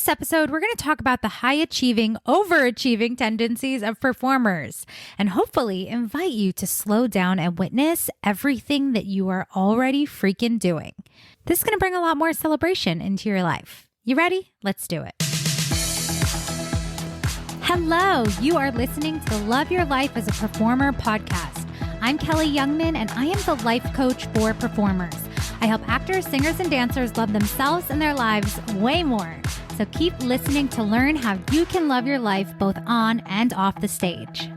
this episode, we're going to talk about the high achieving, overachieving tendencies of performers and hopefully invite you to slow down and witness everything that you are already freaking doing. This is going to bring a lot more celebration into your life. You ready? Let's do it. Hello, you are listening to the Love Your Life as a Performer podcast. I'm Kelly Youngman, and I am the life coach for performers. I help actors, singers, and dancers love themselves and their lives way more. So keep listening to learn how you can love your life both on and off the stage.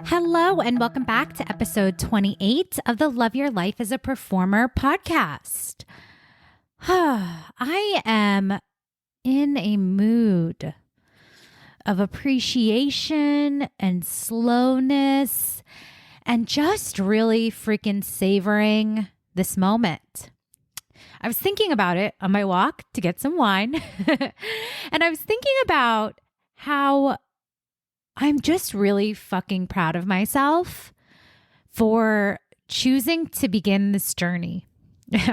Hello, and welcome back to episode 28 of the Love Your Life as a Performer podcast. I am in a mood of appreciation and slowness and just really freaking savoring this moment. I was thinking about it on my walk to get some wine, and I was thinking about how I'm just really fucking proud of myself for choosing to begin this journey.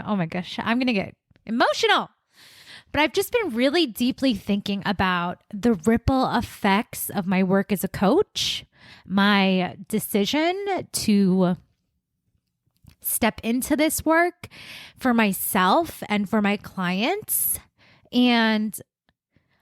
Oh my gosh, I'm going to get emotional. But I've just been really deeply thinking about the ripple effects of my work as a coach, my decision to step into this work for myself and for my clients. And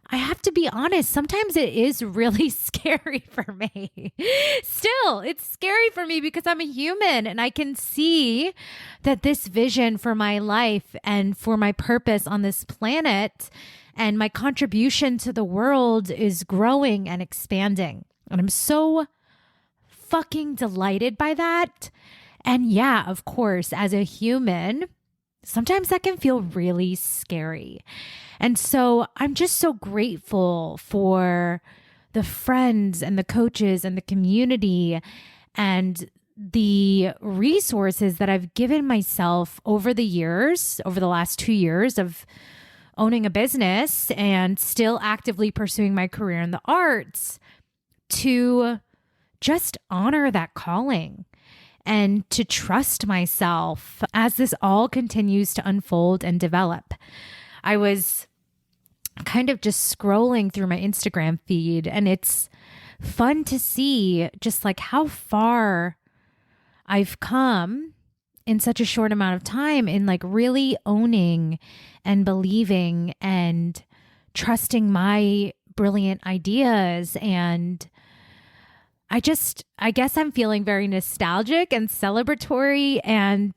I have to be honest, sometimes it is really scary for me. Still, it's scary for me because I'm a human and I can see that this vision for my life and for my purpose on this planet and my contribution to the world is growing and expanding. And I'm so fucking delighted by that. And yeah, of course, as a human, sometimes that can feel really scary. And so I'm just so grateful for the friends and the coaches and the community and the resources that I've given myself over the years, over the last 2 years of owning a business and still actively pursuing my career in the arts, to just honor that calling and to trust myself as this all continues to unfold and develop. I was kind of just scrolling through my Instagram feed, and it's fun to see just like how far I've come in such a short amount of time in like really owning and believing and trusting my brilliant ideas. And I guess I'm feeling very nostalgic and celebratory. And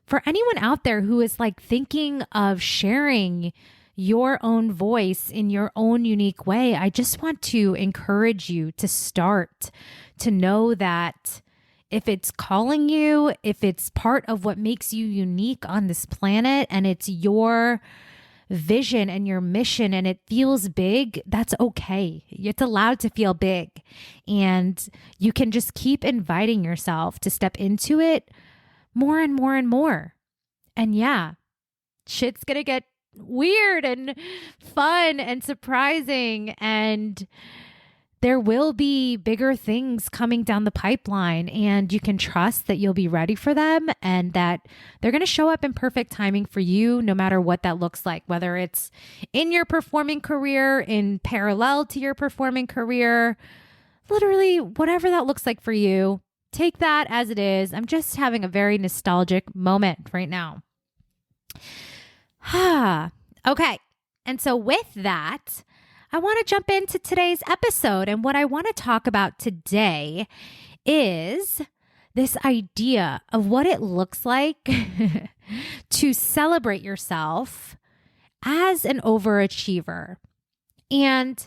for anyone out there who is like thinking of sharing your own voice in your own unique way, I just want to encourage you to start to know that if it's calling you, if it's part of what makes you unique on this planet and it's your vision and your mission and it feels big, that's okay. It's allowed to feel big. And you can just keep inviting yourself to step into it more and more and more. And yeah, shit's gonna get weird and fun and surprising, and there will be bigger things coming down the pipeline, and you can trust that you'll be ready for them and that they're going to show up in perfect timing for you, no matter what that looks like, whether it's in your performing career, in parallel to your performing career, literally whatever that looks like for you. Take that as it is. I'm just having a very nostalgic moment right now. Okay. And so with that, I want to jump into today's episode. And what I want to talk about today is this idea of what it looks like to celebrate yourself as an overachiever. And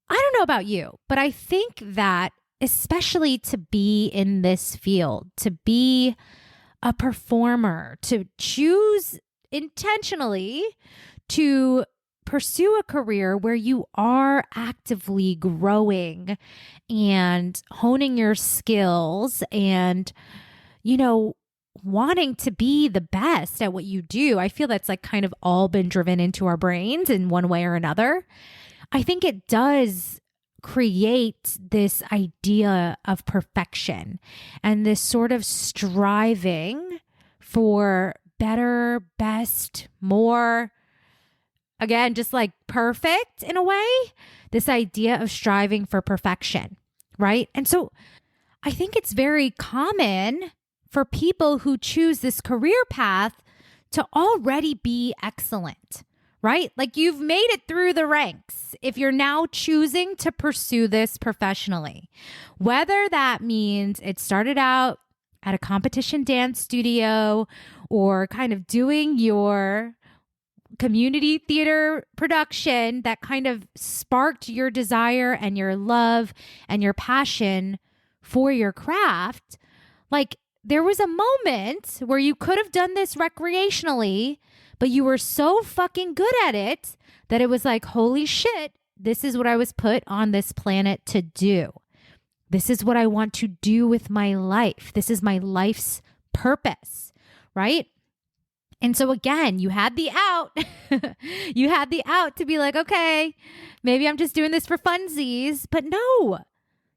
I don't know about you, but I think that especially to be in this field, to be a performer, to choose intentionally to pursue a career where you are actively growing and honing your skills and, wanting to be the best at what you do. I feel that's like kind of all been driven into our brains in one way or another. I think it does create this idea of perfection and this sort of striving for better, best, more, again, just like perfect in a way, this idea of striving for perfection, right? And so I think it's very common for people who choose this career path to already be excellent, right? Like you've made it through the ranks if you're now choosing to pursue this professionally. Whether that means it started out at a competition dance studio or kind of doing your community theater production that kind of sparked your desire and your love and your passion for your craft. Like there was a moment where you could have done this recreationally, but you were so fucking good at it that it was like, holy shit, this is what I was put on this planet to do. This is what I want to do with my life. This is my life's purpose, right? And so again, you had the out. You had the out to be like, okay, maybe I'm just doing this for funsies. But no,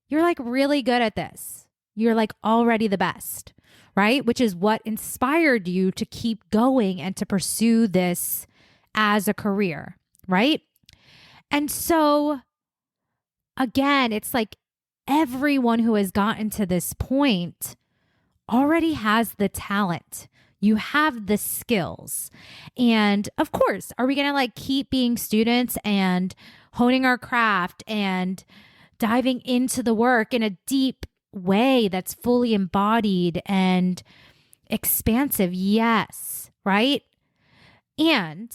you're like really good at this. You're like already the best, right? Which is what inspired you to keep going and to pursue this as a career, right? And so again, it's like everyone who has gotten to this point already has the talent. You have the skills. And of course, are we going to like keep being students and honing our craft and diving into the work in a deep way that's fully embodied and expansive? Yes, right? And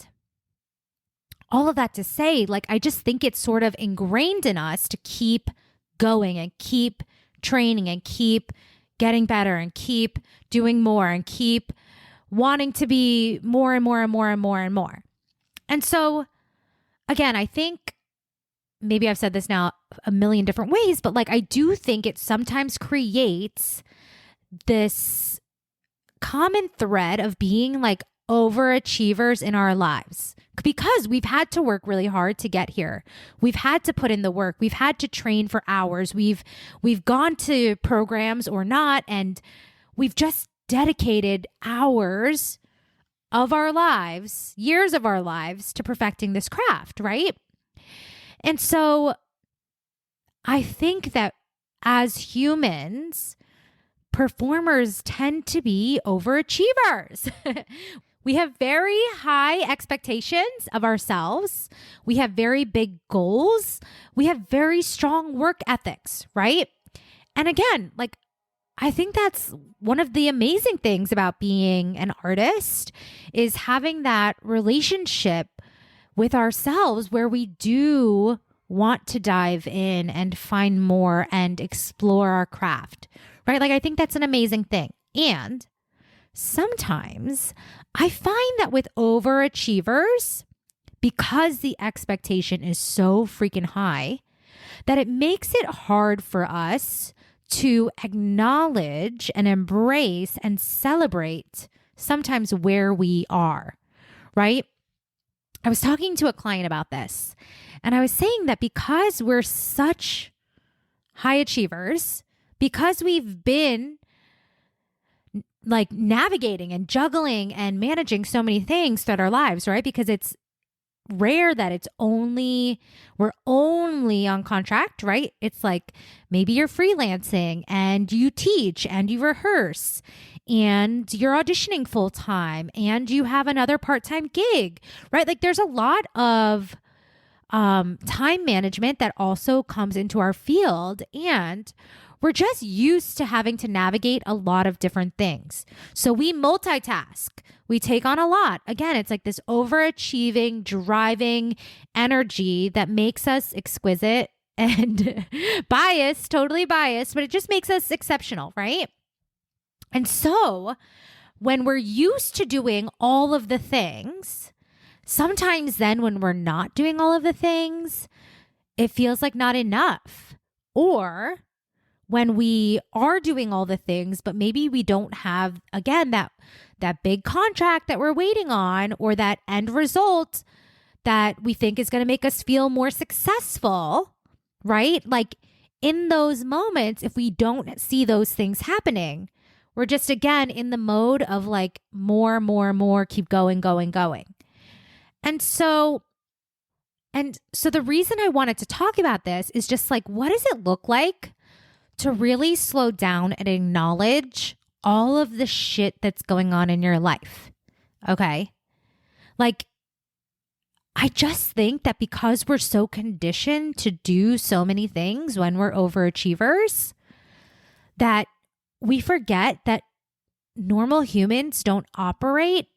all of that to say, like, I just think it's sort of ingrained in us to keep going and keep training and keep getting better and keep doing more and keep wanting to be more and more and more and more and more. And so, again, I think maybe I've said this now a million different ways, but like I do think it sometimes creates this common thread of being like overachievers in our lives because we've had to work really hard to get here. We've had to put in the work. We've had to train for hours. We've gone to programs or not, and we've just dedicated hours of our lives, years of our lives to perfecting this craft, right? And so I think that as humans, performers tend to be overachievers. We have very high expectations of ourselves. We have very big goals. We have very strong work ethics, right? And again, like, I think that's one of the amazing things about being an artist is having that relationship with ourselves where we do want to dive in and find more and explore our craft, right? Like, I think that's an amazing thing. And sometimes I find that with overachievers, because the expectation is so freaking high, that it makes it hard for us to acknowledge and embrace and celebrate sometimes where we are, right? I was talking to a client about this, and I was saying that because we're such high achievers, because we've been like navigating and juggling and managing so many things throughout our lives, right? Because it's rare that we're only on contract, right? It's like maybe you're freelancing and you teach and you rehearse and you're auditioning full time and you have another part-time gig, right? Like there's a lot of time management that also comes into our field, and we're just used to having to navigate a lot of different things. So we multitask. We take on a lot. Again, it's like this overachieving, driving energy that makes us exquisite and biased, totally biased, but it just makes us exceptional, right? And so when we're used to doing all of the things, sometimes then when we're not doing all of the things, it feels like not enough. Or when we are doing all the things, but maybe we don't have, again, that big contract that we're waiting on, or that end result that we think is going to make us feel more successful, right? Like in those moments, if we don't see those things happening, we're just, again, in the mode of like more, keep going. And so And so the reason I wanted to talk about this is just like, what does it look like to really slow down and acknowledge all of the shit that's going on in your life? Okay. Like, I just think that because we're so conditioned to do so many things when we're overachievers, that we forget that normal humans don't operate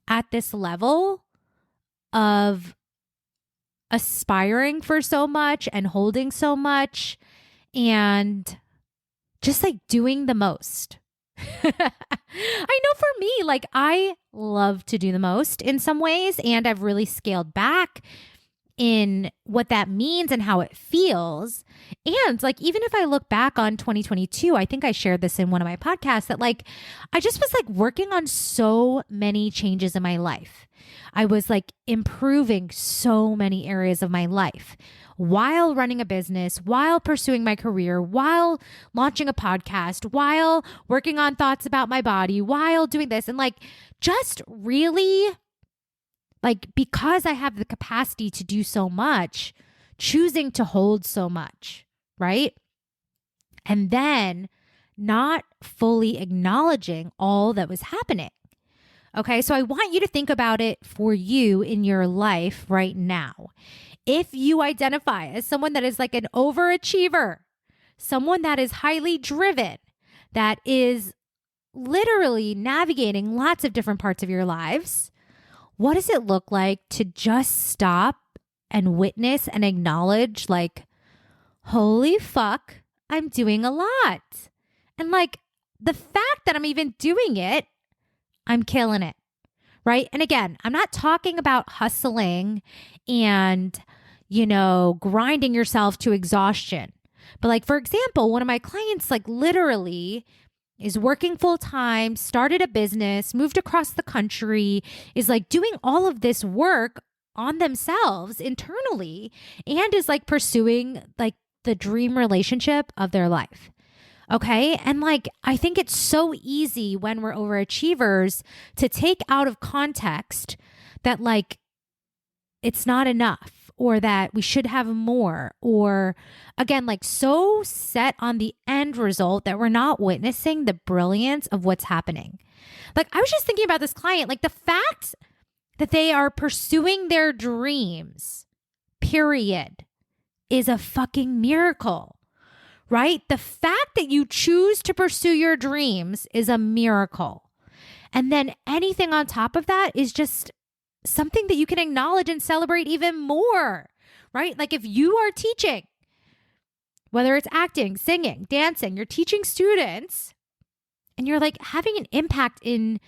at this level of aspiring for so much and holding so much and just like doing the most. I know for me, like I love to do the most in some ways, and I've really scaled back in what that means and how it feels. And like, even if I look back on 2022, I think I shared this in one of my podcasts that like, I just was like working on so many changes in my life. I was like improving so many areas of my life while running a business, while pursuing my career, while launching a podcast, while working on thoughts about my body, while doing this. And like, just really like, because I have the capacity to do so much, choosing to hold so much, right? And then not fully acknowledging all that was happening. Okay, so I want you to think about it for you in your life right now. If you identify as someone that is like an overachiever, someone that is highly driven, that is literally navigating lots of different parts of your lives, what does it look like to just stop and witness and acknowledge like, holy fuck, I'm doing a lot. And like the fact that I'm even doing it, I'm killing it, right? And again, I'm not talking about hustling and, grinding yourself to exhaustion. But like, for example, one of my clients like literally is working full time, started a business, moved across the country, is like doing all of this work on themselves internally, and is like pursuing like the dream relationship of their life. Okay. And like, I think it's so easy when we're overachievers to take out of context that like, it's not enough, or that we should have more, or again, like so set on the end result that we're not witnessing the brilliance of what's happening. Like, I was just thinking about this client, like the fact that they are pursuing their dreams, period, is a fucking miracle, right? The fact that you choose to pursue your dreams is a miracle. And then anything on top of that is just something that you can acknowledge and celebrate even more, right? Like if you are teaching, whether it's acting, singing, dancing, you're teaching students and you're like having an impact in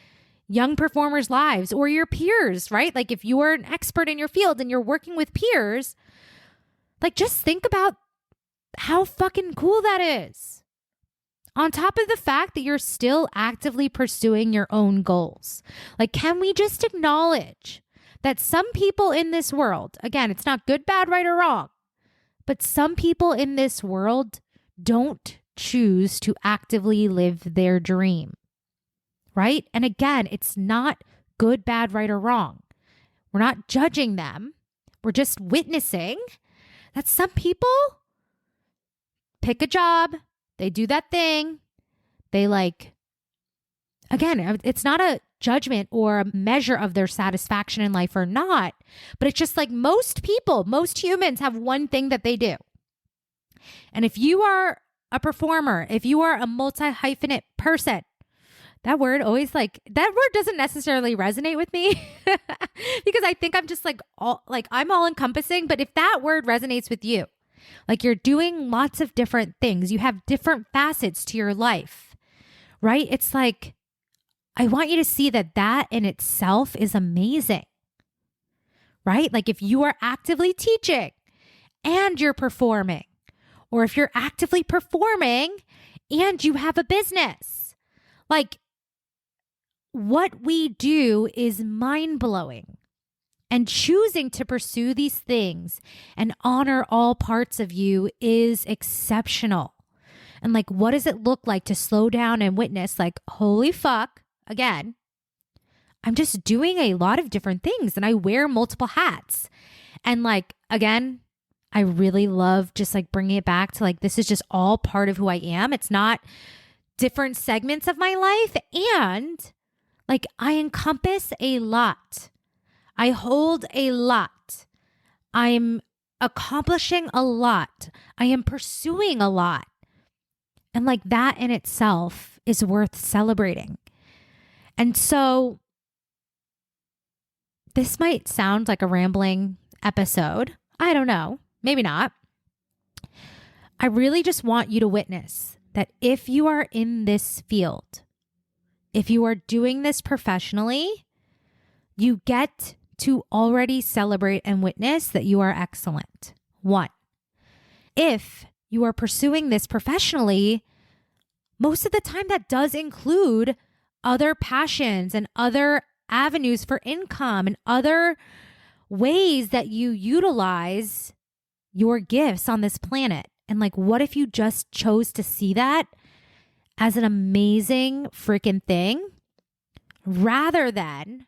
young performers' lives or your peers, right? Like if you are an expert in your field and you're working with peers, like just think about how fucking cool that is. On top of the fact that you're still actively pursuing your own goals. Like, can we just acknowledge that some people in this world, again, it's not good, bad, right, or wrong, but some people in this world don't choose to actively live their dream, right? And again, it's not good, bad, right, or wrong. We're not judging them. We're just witnessing that some people pick a job, they do that thing, they like, again, it's not a judgment or a measure of their satisfaction in life or not, but it's just like most people, most humans have one thing that they do. And if you are a performer, if you are a multi-hyphenate person, that word always like, that word doesn't necessarily resonate with me because I think I'm just like, I'm all encompassing, but if that word resonates with you, like you're doing lots of different things, you have different facets to your life, right? It's like, I want you to see that that in itself is amazing, right? Like if you are actively teaching and you're performing, or if you're actively performing and you have a business, like what we do is mind-blowing. And choosing to pursue these things and honor all parts of you is exceptional. And like, what does it look like to slow down and witness like, holy fuck, again, I'm just doing a lot of different things and I wear multiple hats. And like, again, I really love just like bringing it back to like, this is just all part of who I am. It's not different segments of my life. And like, I encompass a lot. I hold a lot. I'm accomplishing a lot. I am pursuing a lot. And like that in itself is worth celebrating. And so this might sound like a rambling episode. I don't know. Maybe not. I really just want you to witness that if you are in this field, if you are doing this professionally, you get to already celebrate and witness that you are excellent. 1, if you are pursuing this professionally, most of the time that does include other passions and other avenues for income and other ways that you utilize your gifts on this planet. And like, what if you just chose to see that as an amazing freaking thing rather than,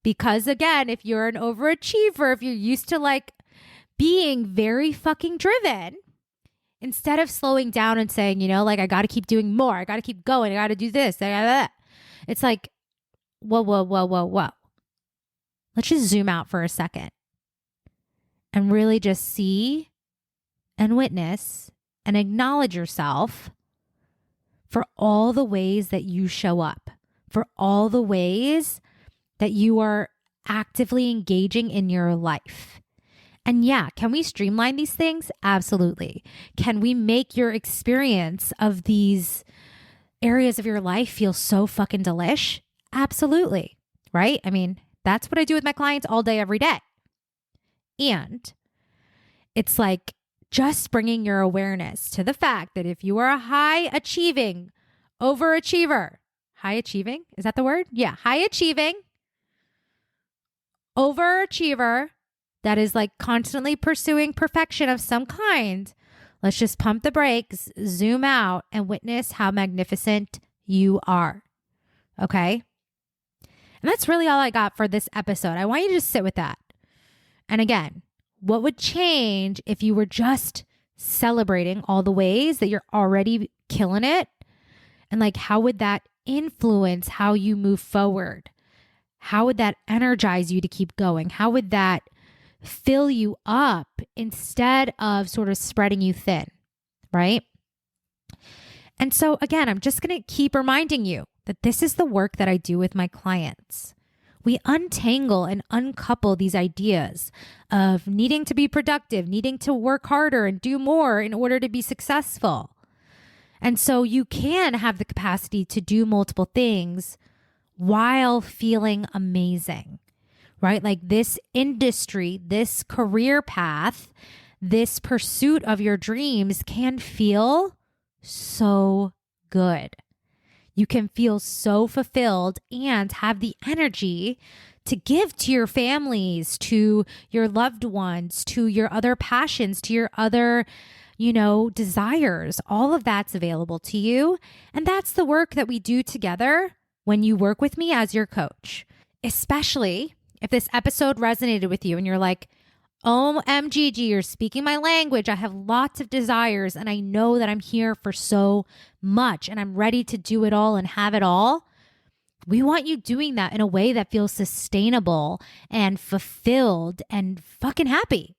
because again, if you're an overachiever, if you're used to like being very fucking driven, instead of slowing down and saying, you know, like, I got to keep doing more, I got to keep going, I got to do this, it's like, whoa. Let's just zoom out for a second and really just see and witness and acknowledge yourself for all the ways that you show up, for all the ways that you are actively engaging in your life. And yeah, can we streamline these things? Absolutely. Can we make your experience of these areas of your life feel so fucking delish? Absolutely. Right? I mean, that's what I do with my clients all day, every day. And it's like just bringing your awareness to the fact that if you are a high achieving overachiever, high achieving, is that the word? Yeah. High achieving overachiever that is like constantly pursuing perfection of some kind, let's just pump the brakes, zoom out, and witness how magnificent you are. Okay? And that's really all I got for this episode. I want you to just sit with that. And again, what would change if you were just celebrating all the ways that you're already killing it? And like, how would that influence how you move forward? How would that energize you to keep going? How would that fill you up instead of sort of spreading you thin, right? And so again, I'm just going to keep reminding you that this is the work that I do with my clients. We untangle and uncouple these ideas of needing to be productive, needing to work harder and do more in order to be successful. And so you can have the capacity to do multiple things while feeling amazing, right? Like this industry, this career path, this pursuit of your dreams can feel so good. You can feel so fulfilled and have the energy to give to your families, to your loved ones, to your other passions, to your other, desires. All of that's available to you. And that's the work that we do together when you work with me as your coach, especially if this episode resonated with you and you're like, OMG, you're speaking my language. I have lots of desires and I know that I'm here for so much and I'm ready to do it all and have it all. We want you doing that in a way that feels sustainable and fulfilled and fucking happy.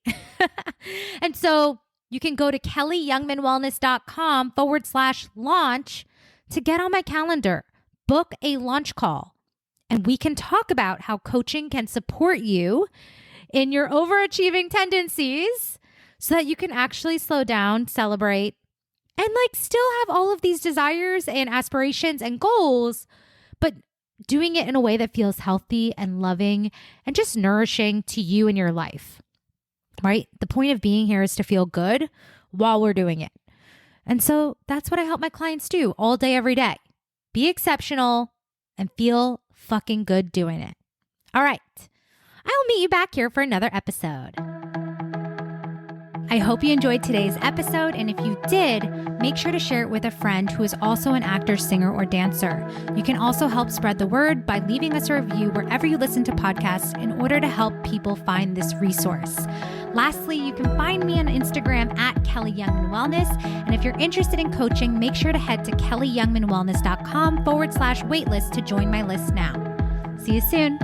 And so you can go to kellyyoungmanwellness.com/launch to get on my calendar, book a launch call, and we can talk about how coaching can support you in your overachieving tendencies so that you can actually slow down, celebrate, and still have all of these desires and aspirations and goals, but doing it in a way that feels healthy and loving and just nourishing to you and your life, right? The point of being here is to feel good while we're doing it. And so that's what I help my clients do all day, every day. Be exceptional and feel fucking good doing it. All right. I will meet you back here for another episode. I hope you enjoyed today's episode, and if you did, make sure to share it with a friend who is also an actor, singer, or dancer. You can also help spread the word by leaving us a review wherever you listen to podcasts in order to help people find this resource. Lastly, you can find me on Instagram at Kelly Youngman Wellness, and if you're interested in coaching, make sure to head to kellyyoungmanwellness.com/waitlist to join my list now. See you soon.